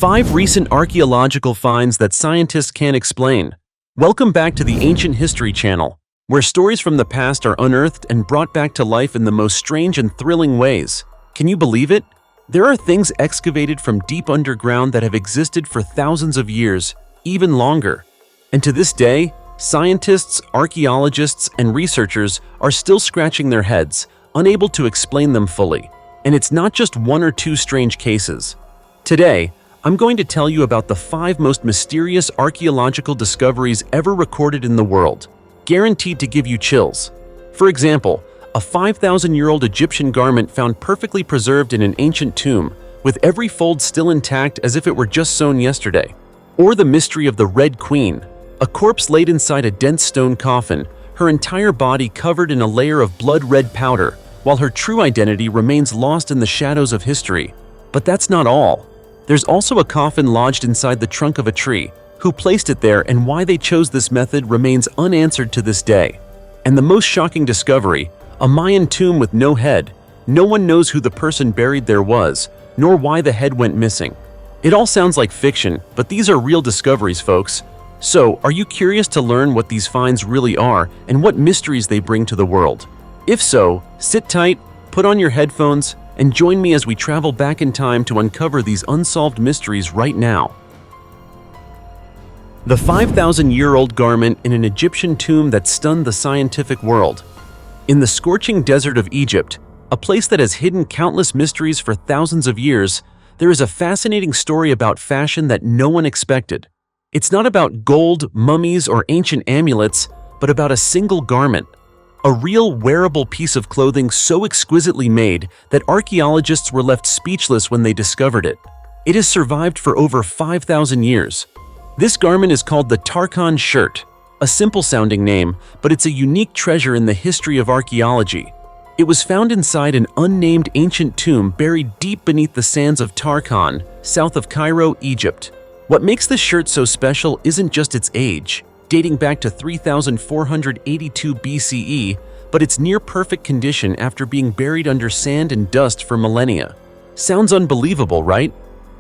5 recent archaeological finds that scientists can't explain. Welcome back to the Ancient History Channel, where stories from the past are unearthed and brought back to life in the most strange and thrilling ways. Can you believe it? There are things excavated from deep underground that have existed for thousands of years, even longer. And to this day, scientists, archaeologists, and researchers are still scratching their heads, unable to explain them fully. And it's not just one or two strange cases. Today, I'm going to tell you about the 5 most mysterious archaeological discoveries ever recorded in the world, guaranteed to give you chills. For example, a 5,000-year-old Egyptian garment found perfectly preserved in an ancient tomb, with every fold still intact as if it were just sewn yesterday. Or the mystery of the Red Queen, a corpse laid inside a dense stone coffin, her entire body covered in a layer of blood-red powder, while her true identity remains lost in the shadows of history. But that's not all. There's also a coffin lodged inside the trunk of a tree. Who placed it there and why they chose this method remains unanswered to this day. And the most shocking discovery, a Mayan tomb with no head. No one knows who the person buried there was, nor why the head went missing. It all sounds like fiction, but these are real discoveries, folks. So, are you curious to learn what these finds really are and what mysteries they bring to the world? If so, sit tight, put on your headphones, and join me as we travel back in time to uncover these unsolved mysteries right now. The 5,000-year-old garment in an Egyptian tomb that stunned the scientific world. In the scorching desert of Egypt, a place that has hidden countless mysteries for thousands of years, there is a fascinating story about fashion that no one expected. It's not about gold, mummies, or ancient amulets, but about a single garment. A real wearable piece of clothing so exquisitely made that archaeologists were left speechless when they discovered it. It has survived for over 5,000 years. This garment is called the Tarkhan shirt, a simple-sounding name, but it's a unique treasure in the history of archaeology. It was found inside an unnamed ancient tomb buried deep beneath the sands of Tarkhan, south of Cairo, Egypt. What makes this shirt so special isn't just its age, dating back to 3,482 BCE, but its near-perfect condition after being buried under sand and dust for millennia. Sounds unbelievable, right?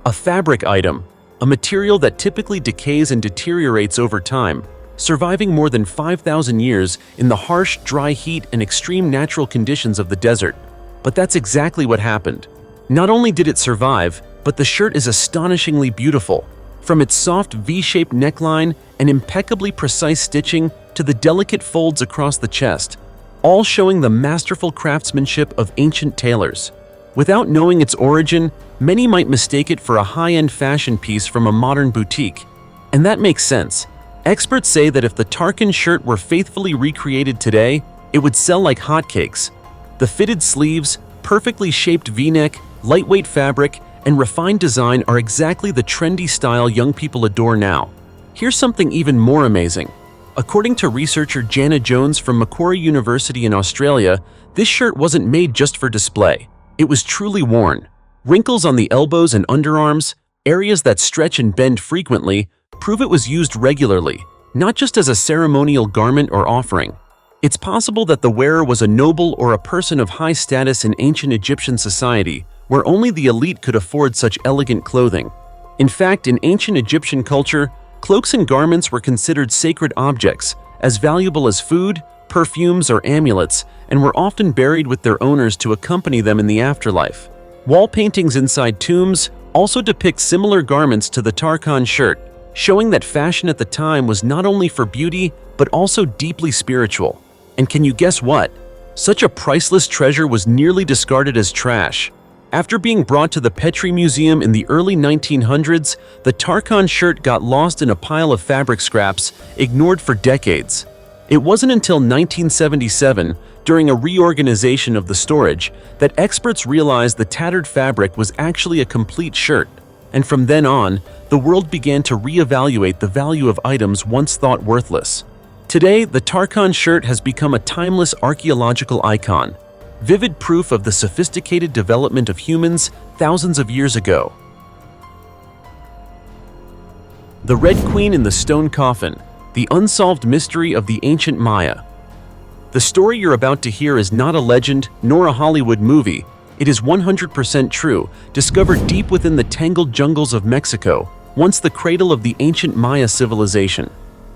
A fabric item, a material that typically decays and deteriorates over time, surviving more than 5,000 years in the harsh, dry heat and extreme natural conditions of the desert. But that's exactly what happened. Not only did it survive, but the shirt is astonishingly beautiful. From its soft V-shaped neckline and impeccably precise stitching to the delicate folds across the chest, all showing the masterful craftsmanship of ancient tailors. Without knowing its origin, many might mistake it for a high-end fashion piece from a modern boutique. And that makes sense. Experts say that if the Tarkhan shirt were faithfully recreated today, it would sell like hotcakes. The fitted sleeves, perfectly shaped V-neck, lightweight fabric, and refined design are exactly the trendy style young people adore now. Here's something even more amazing. According to researcher Jana Jones from Macquarie University in Australia, this shirt wasn't made just for display. It was truly worn. Wrinkles on the elbows and underarms, areas that stretch and bend frequently, prove it was used regularly, not just as a ceremonial garment or offering. It's possible that the wearer was a noble or a person of high status in ancient Egyptian society, where only the elite could afford such elegant clothing. In fact, in ancient Egyptian culture, cloaks and garments were considered sacred objects, as valuable as food, perfumes, or amulets, and were often buried with their owners to accompany them in the afterlife. Wall paintings inside tombs also depict similar garments to the Tarkhan shirt, showing that fashion at the time was not only for beauty, but also deeply spiritual. And can you guess what? Such a priceless treasure was nearly discarded as trash. After being brought to the Petrie Museum in the early 1900s, the Tarkhan shirt got lost in a pile of fabric scraps, ignored for decades. It wasn't until 1977, during a reorganization of the storage, that experts realized the tattered fabric was actually a complete shirt. And from then on, the world began to reevaluate the value of items once thought worthless. Today, the Tarkhan shirt has become a timeless archaeological icon, vivid proof of the sophisticated development of humans thousands of years ago. The Red Queen in the Stone Coffin, the unsolved mystery of the ancient Maya. The story you're about to hear is not a legend nor a Hollywood movie. It is 100% true, discovered deep within the tangled jungles of Mexico, once the cradle of the ancient Maya civilization.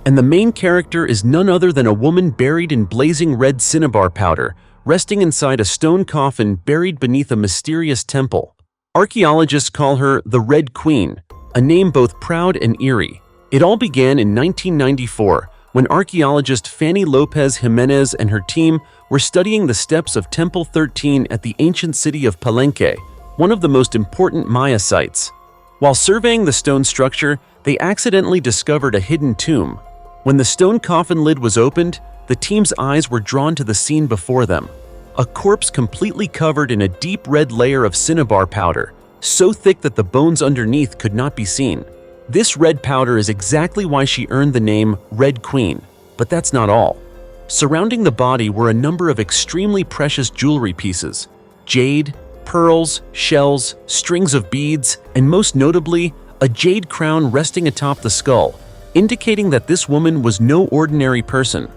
And the main character is none other than a woman buried in blazing red cinnabar powder, resting inside a stone coffin buried beneath a mysterious temple. Archaeologists call her the Red Queen, a name both proud and eerie. It all began in 1994, when archaeologist Fanny Lopez Jimenez and her team were studying the steps of Temple 13 at the ancient city of Palenque, one of the most important Maya sites. While surveying the stone structure, they accidentally discovered a hidden tomb. When the stone coffin lid was opened, the team's eyes were drawn to the scene before them. A corpse completely covered in a deep red layer of cinnabar powder, so thick that the bones underneath could not be seen. This red powder is exactly why she earned the name Red Queen, but that's not all. Surrounding the body were a number of extremely precious jewelry pieces: jade, pearls, shells, strings of beads, and most notably, a jade crown resting atop the skull, indicating that this woman was no ordinary person.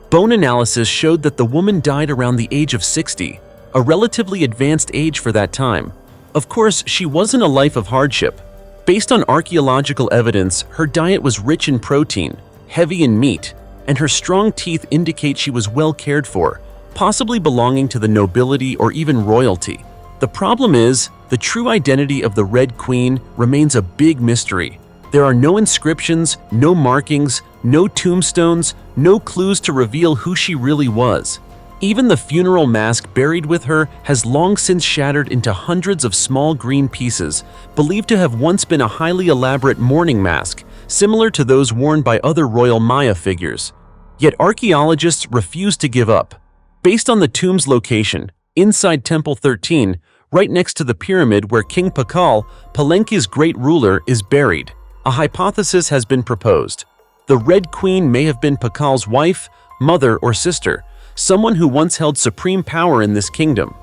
Bone analysis showed that the woman died around the age of 60, a relatively advanced age for that time. Of course, she wasn't a life of hardship. Based on archaeological evidence, her diet was rich in protein, heavy in meat, and her strong teeth indicate she was well cared for, possibly belonging to the nobility or even royalty. The problem is, the true identity of the Red Queen remains a big mystery. There are no inscriptions, no markings, no tombstones, no clues to reveal who she really was. Even the funeral mask buried with her has long since shattered into hundreds of small green pieces, believed to have once been a highly elaborate mourning mask, similar to those worn by other royal Maya figures. Yet archaeologists refuse to give up. Based on the tomb's location, inside Temple 13, right next to the pyramid where King Pakal, Palenque's great ruler, is buried, a hypothesis has been proposed. The Red Queen may have been Pakal's wife, mother, or sister, someone who once held supreme power in this kingdom.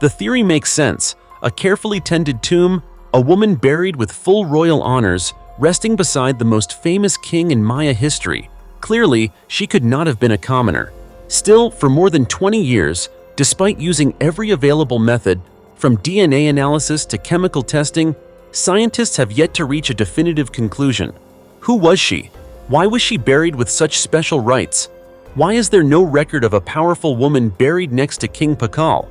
The theory makes sense: a carefully tended tomb, a woman buried with full royal honors, resting beside the most famous king in Maya history. Clearly, she could not have been a commoner. Still, for more than 20 years, despite using every available method, from DNA analysis to chemical testing, scientists have yet to reach a definitive conclusion. Who was she? Why was she buried with such special rites? Why is there no record of a powerful woman buried next to King Pakal?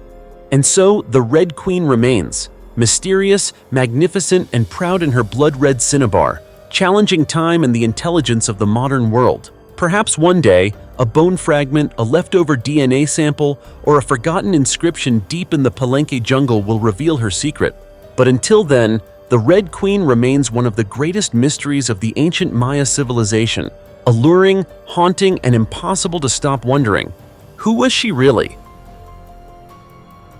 And so, the Red Queen remains, mysterious, magnificent, and proud in her blood-red cinnabar, challenging time and the intelligence of the modern world. Perhaps one day, a bone fragment, a leftover DNA sample, or a forgotten inscription deep in the Palenque jungle will reveal her secret. But until then, the Red Queen remains one of the greatest mysteries of the ancient Maya civilization, alluring, haunting, and impossible to stop wondering. Who was she really?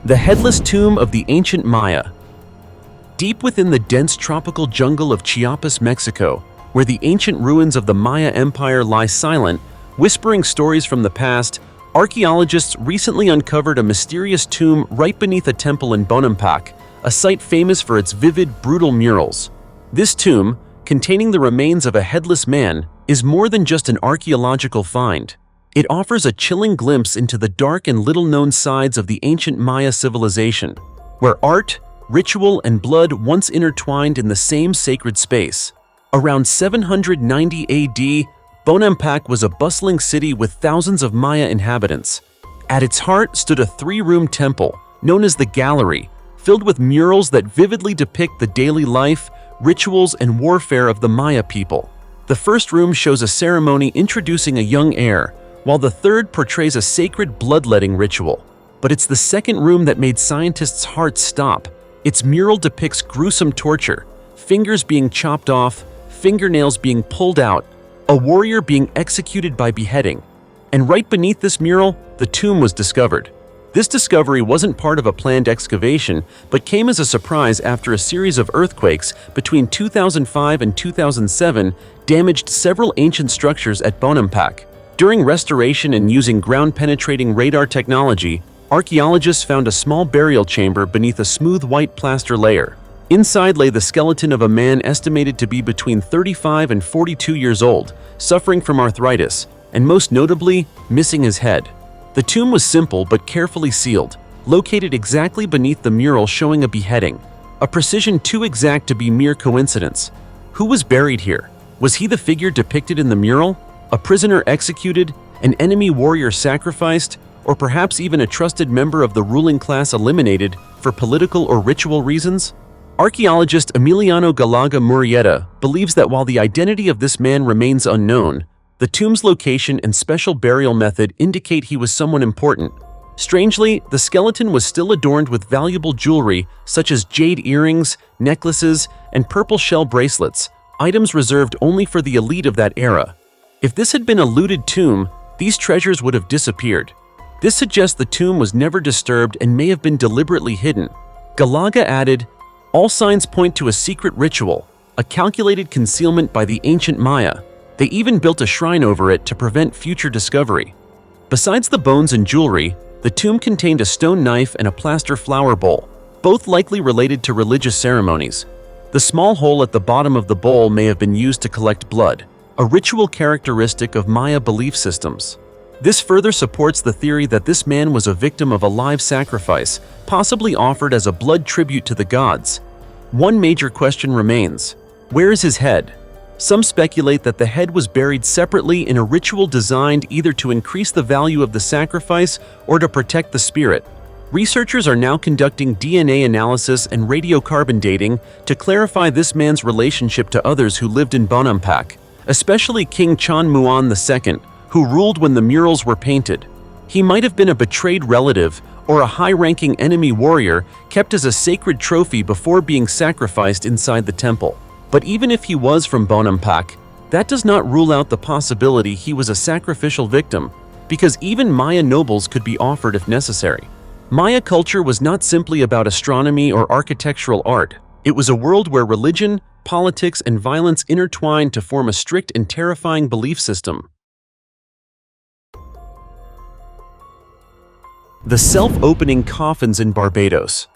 The headless tomb of the ancient Maya. Deep within the dense tropical jungle of Chiapas, Mexico, where the ancient ruins of the Maya Empire lie silent, whispering stories from the past, archaeologists recently uncovered a mysterious tomb right beneath a temple in Bonampak, a site famous for its vivid, brutal murals. This tomb, containing the remains of a headless man, is more than just an archaeological find. It offers a chilling glimpse into the dark and little-known sides of the ancient Maya civilization, where art, ritual, and blood once intertwined in the same sacred space. Around 790 AD, Bonampak was a bustling city with thousands of Maya inhabitants. At its heart stood a three-room temple, known as the Gallery, filled with murals that vividly depict the daily life, rituals, and warfare of the Maya people. The first room shows a ceremony introducing a young heir, while the third portrays a sacred bloodletting ritual. But it's the second room that made scientists' hearts stop. Its mural depicts gruesome torture, fingers being chopped off, fingernails being pulled out, a warrior being executed by beheading. And right beneath this mural, the tomb was discovered. This discovery wasn't part of a planned excavation, but came as a surprise after a series of earthquakes between 2005 and 2007 damaged several ancient structures at Bonampak. During restoration and using ground-penetrating radar technology, archaeologists found a small burial chamber beneath a smooth white plaster layer. Inside lay the skeleton of a man estimated to be between 35 and 42 years old, suffering from arthritis, and most notably, missing his head. The tomb was simple but carefully sealed, located exactly beneath the mural showing a beheading, a precision too exact to be mere coincidence. Who was buried here? Was he the figure depicted in the mural? A prisoner executed, an enemy warrior sacrificed, or perhaps even a trusted member of the ruling class eliminated for political or ritual reasons? Archaeologist Emiliano Galaga Murrieta believes that while the identity of this man remains unknown, the tomb's location and special burial method indicate he was someone important. Strangely, the skeleton was still adorned with valuable jewelry such as jade earrings, necklaces, and purple shell bracelets, items reserved only for the elite of that era. If this had been a looted tomb, these treasures would have disappeared. This suggests the tomb was never disturbed and may have been deliberately hidden. Galaga added, "All signs point to a secret ritual, a calculated concealment by the ancient Maya. They even built a shrine over it to prevent future discovery." Besides the bones and jewelry, the tomb contained a stone knife and a plaster flower bowl, both likely related to religious ceremonies. The small hole at the bottom of the bowl may have been used to collect blood, a ritual characteristic of Maya belief systems. This further supports the theory that this man was a victim of a live sacrifice, possibly offered as a blood tribute to the gods. One major question remains: where is his head? Some speculate that the head was buried separately in a ritual designed either to increase the value of the sacrifice or to protect the spirit. Researchers are now conducting DNA analysis and radiocarbon dating to clarify this man's relationship to others who lived in Bonampak, especially King Chan Muan II, who ruled when the murals were painted. He might have been a betrayed relative or a high-ranking enemy warrior kept as a sacred trophy before being sacrificed inside the temple. But even if he was from Bonampak, that does not rule out the possibility he was a sacrificial victim, because even Maya nobles could be offered if necessary. Maya culture was not simply about astronomy or architectural art. It was a world where religion, politics, and violence intertwined to form a strict and terrifying belief system. The self-opening coffins in Barbados.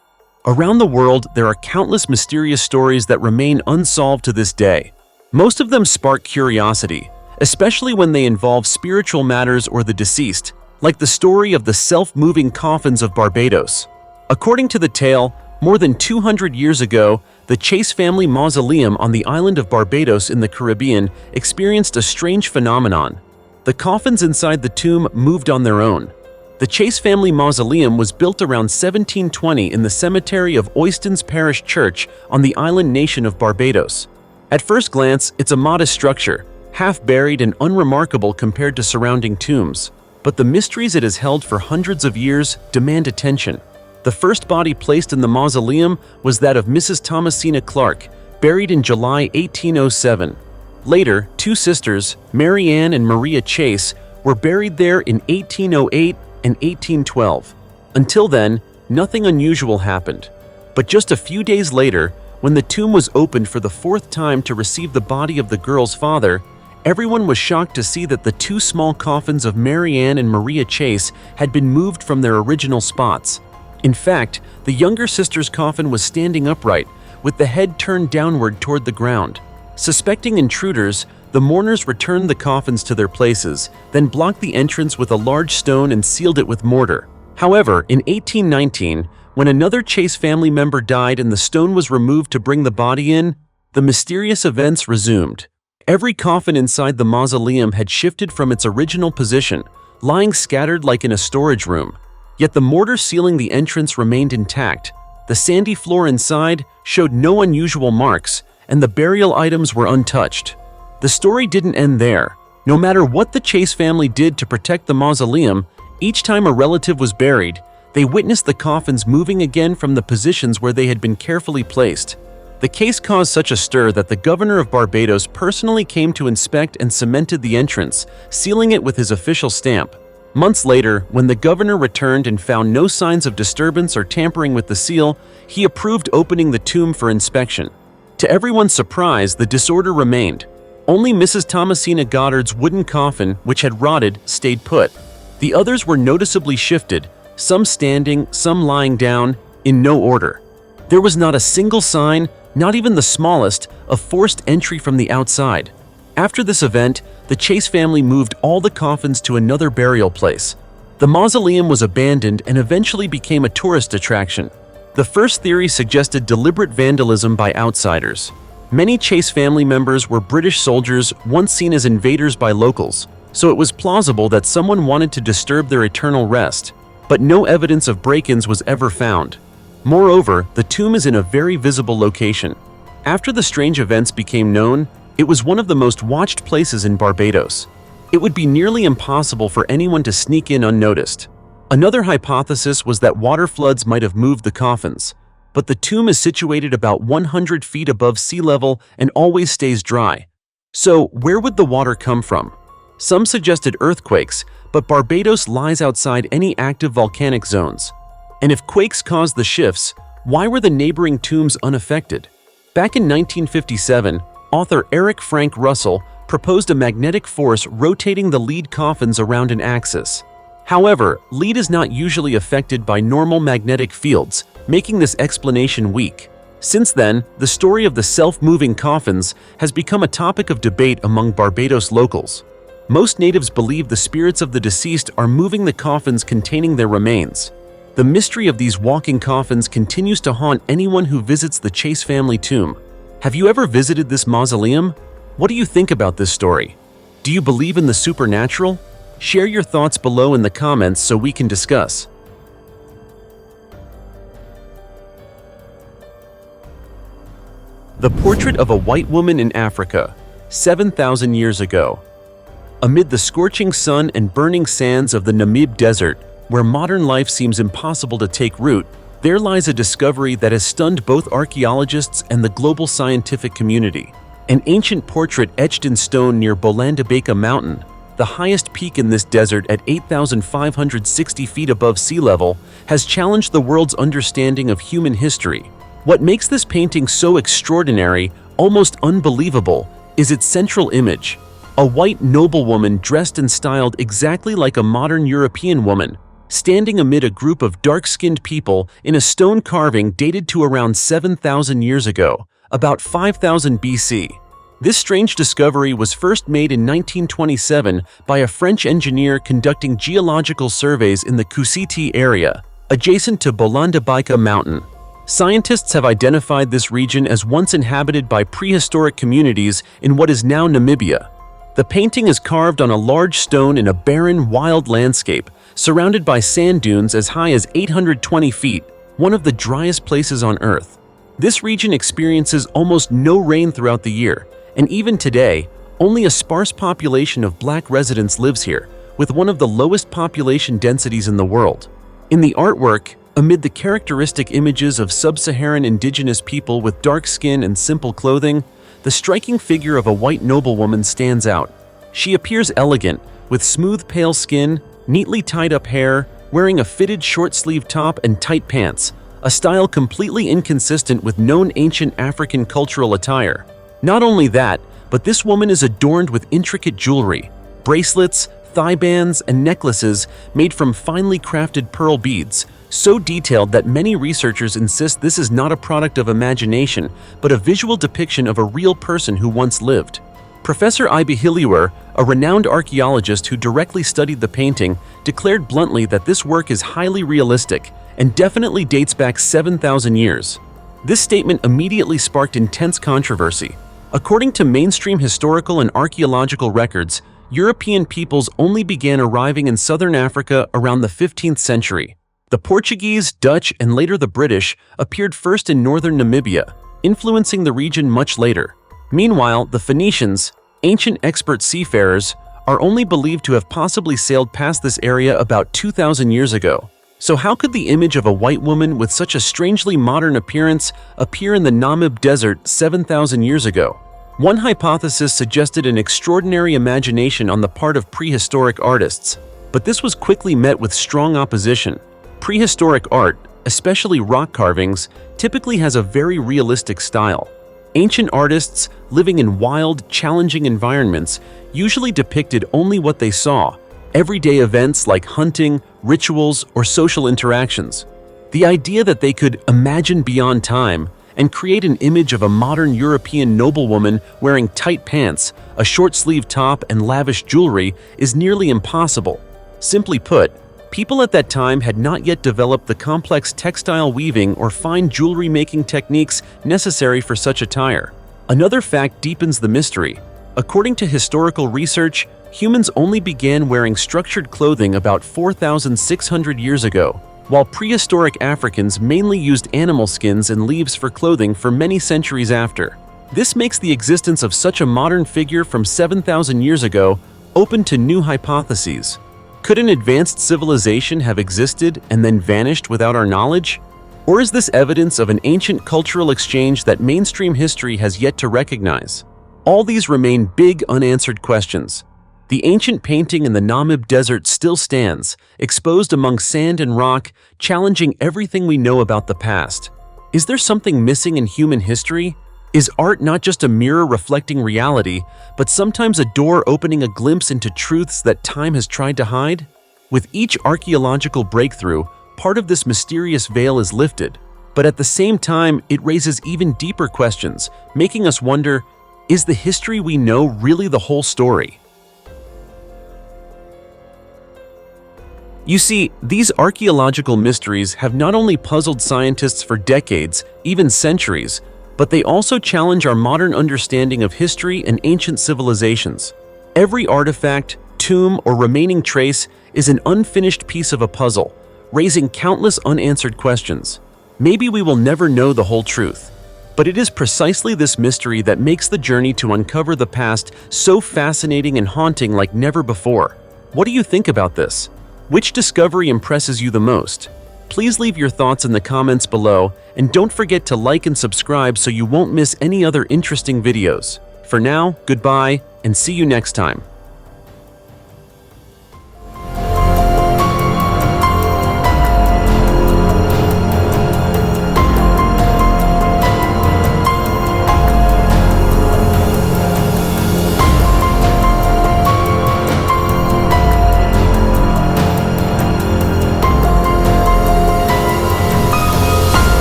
Around the world, there are countless mysterious stories that remain unsolved to this day. Most of them spark curiosity, especially when they involve spiritual matters or the deceased, like the story of the self-moving coffins of Barbados. According to the tale, more than 200 years ago, the Chase family mausoleum on the island of Barbados in the Caribbean experienced a strange phenomenon. The coffins inside the tomb moved on their own. The Chase family mausoleum was built around 1720 in the cemetery of Oistins Parish Church on the island nation of Barbados. At first glance, it's a modest structure, half-buried and unremarkable compared to surrounding tombs. But the mysteries it has held for hundreds of years demand attention. The first body placed in the mausoleum was that of Mrs. Thomasina Clark, buried in July 1807. Later, two sisters, Mary Ann and Maria Chase, were buried there in 1808 and 1812. Until then, nothing unusual happened. But just a few days later, when the tomb was opened for the fourth time to receive the body of the girl's father, everyone was shocked to see that the two small coffins of Mary Ann and Maria Chase had been moved from their original spots. In fact, the younger sister's coffin was standing upright, with the head turned downward toward the ground. Suspecting intruders, the mourners returned the coffins to their places, then blocked the entrance with a large stone and sealed it with mortar. However, in 1819, when another Chase family member died and the stone was removed to bring the body in, the mysterious events resumed. Every coffin inside the mausoleum had shifted from its original position, lying scattered like in a storage room. Yet the mortar sealing the entrance remained intact. The sandy floor inside showed no unusual marks, and the burial items were untouched. The story didn't end there. No matter what the Chase family did to protect the mausoleum, each time a relative was buried, they witnessed the coffins moving again from the positions where they had been carefully placed. The case caused such a stir that the governor of Barbados personally came to inspect and cemented the entrance, sealing it with his official stamp. Months later, when the governor returned and found no signs of disturbance or tampering with the seal, he approved opening the tomb for inspection. To everyone's surprise, the disorder remained. Only Mrs. Thomasina Goddard's wooden coffin, which had rotted, stayed put. The others were noticeably shifted, some standing, some lying down, in no order. There was not a single sign, not even the smallest, of forced entry from the outside. After this event, the Chase family moved all the coffins to another burial place. The mausoleum was abandoned and eventually became a tourist attraction. The first theory suggested deliberate vandalism by outsiders. Many Chase family members were British soldiers once seen as invaders by locals, so it was plausible that someone wanted to disturb their eternal rest. But no evidence of break-ins was ever found. Moreover, the tomb is in a very visible location. After the strange events became known, it was one of the most watched places in Barbados. It would be nearly impossible for anyone to sneak in unnoticed. Another hypothesis was that water floods might have moved the coffins, but the tomb is situated about 100 feet above sea level and always stays dry. So, where would the water come from? Some suggested earthquakes, but Barbados lies outside any active volcanic zones. And if quakes caused the shifts, why were the neighboring tombs unaffected? Back in 1957, author Eric Frank Russell proposed a magnetic force rotating the lead coffins around an axis. However, lead is not usually affected by normal magnetic fields, making this explanation weak. Since then, the story of the self-moving coffins has become a topic of debate among Barbados locals. Most natives believe the spirits of the deceased are moving the coffins containing their remains. The mystery of these walking coffins continues to haunt anyone who visits the Chase family tomb. Have you ever visited this mausoleum? What do you think about this story? Do you believe in the supernatural? Share your thoughts below in the comments so we can discuss. The portrait of a white woman in Africa, 7,000 years ago. Amid the scorching sun and burning sands of the Namib desert, where modern life seems impossible to take root, there lies a discovery that has stunned both archaeologists and the global scientific community. An ancient portrait etched in stone near Bolandabeka Mountain, the highest peak in this desert at 8,560 feet above sea level, has challenged the world's understanding of human history. What makes this painting so extraordinary, almost unbelievable, is its central image. A white noblewoman dressed and styled exactly like a modern European woman, standing amid a group of dark-skinned people in a stone carving dated to around 7,000 years ago, about 5,000 BC. This strange discovery was first made in 1927 by a French engineer conducting geological surveys in the Kusiti area, adjacent to Bolandabeka Mountain. Scientists have identified this region as once inhabited by prehistoric communities in what is now Namibia. The painting is carved on a large stone in a barren, wild landscape, surrounded by sand dunes as high as 820 feet, one of the driest places on Earth. This region experiences almost no rain throughout the year, and even today, only a sparse population of black residents lives here, with one of the lowest population densities in the world. In the artwork, amid the characteristic images of sub-Saharan indigenous people with dark skin and simple clothing, the striking figure of a white noblewoman stands out. She appears elegant, with smooth pale skin, neatly tied-up hair, wearing a fitted short-sleeved top and tight pants, a style completely inconsistent with known ancient African cultural attire. Not only that, but this woman is adorned with intricate jewelry, bracelets, thigh bands, and necklaces made from finely crafted pearl beads, so detailed that many researchers insist this is not a product of imagination, but a visual depiction of a real person who once lived. Professor Ibe Hiliwer, a renowned archaeologist who directly studied the painting, declared bluntly that this work is highly realistic and definitely dates back 7,000 years. This statement immediately sparked intense controversy. According to mainstream historical and archaeological records, European peoples only began arriving in southern Africa around the 15th century. The Portuguese, Dutch, and later the British appeared first in northern Namibia, influencing the region much later. Meanwhile, the Phoenicians, ancient expert seafarers, are only believed to have possibly sailed past this area about 2,000 years ago. So how could the image of a white woman with such a strangely modern appearance appear in the Namib Desert 7,000 years ago? One hypothesis suggested an extraordinary imagination on the part of prehistoric artists, but this was quickly met with strong opposition. Prehistoric art, especially rock carvings, typically has a very realistic style. Ancient artists, living in wild, challenging environments, usually depicted only what they saw, everyday events like hunting, rituals, or social interactions. The idea that they could imagine beyond time and create an image of a modern European noblewoman wearing tight pants, a short-sleeved top, and lavish jewelry is nearly impossible. Simply put, People at that time had not yet developed the complex textile weaving or fine jewelry-making techniques necessary for such attire. Another fact deepens the mystery. According to historical research, humans only began wearing structured clothing about 4,600 years ago, while prehistoric Africans mainly used animal skins and leaves for clothing for many centuries after. This makes the existence of such a modern figure from 7,000 years ago open to new hypotheses. Could an advanced civilization have existed and then vanished without our knowledge? Or is this evidence of an ancient cultural exchange that mainstream history has yet to recognize? All these remain big unanswered questions. The ancient painting in the Namib desert still stands, exposed among sand and rock, challenging everything we know about the past. Is there something missing in human history? Is art not just a mirror reflecting reality, but sometimes a door opening a glimpse into truths that time has tried to hide? With each archaeological breakthrough, part of this mysterious veil is lifted, but at the same time, it raises even deeper questions, making us wonder, is the history we know really the whole story? You see, these archaeological mysteries have not only puzzled scientists for decades, even centuries, but they also challenge our modern understanding of history and ancient civilizations. Every artifact, tomb, or remaining trace is an unfinished piece of a puzzle, raising countless unanswered questions. Maybe we will never know the whole truth, but it is precisely this mystery that makes the journey to uncover the past so fascinating and haunting like never before. What do you think about this? Which discovery impresses you the most? Please leave your thoughts in the comments below, and don't forget to like and subscribe so you won't miss any other interesting videos. For now, goodbye, and see you next time.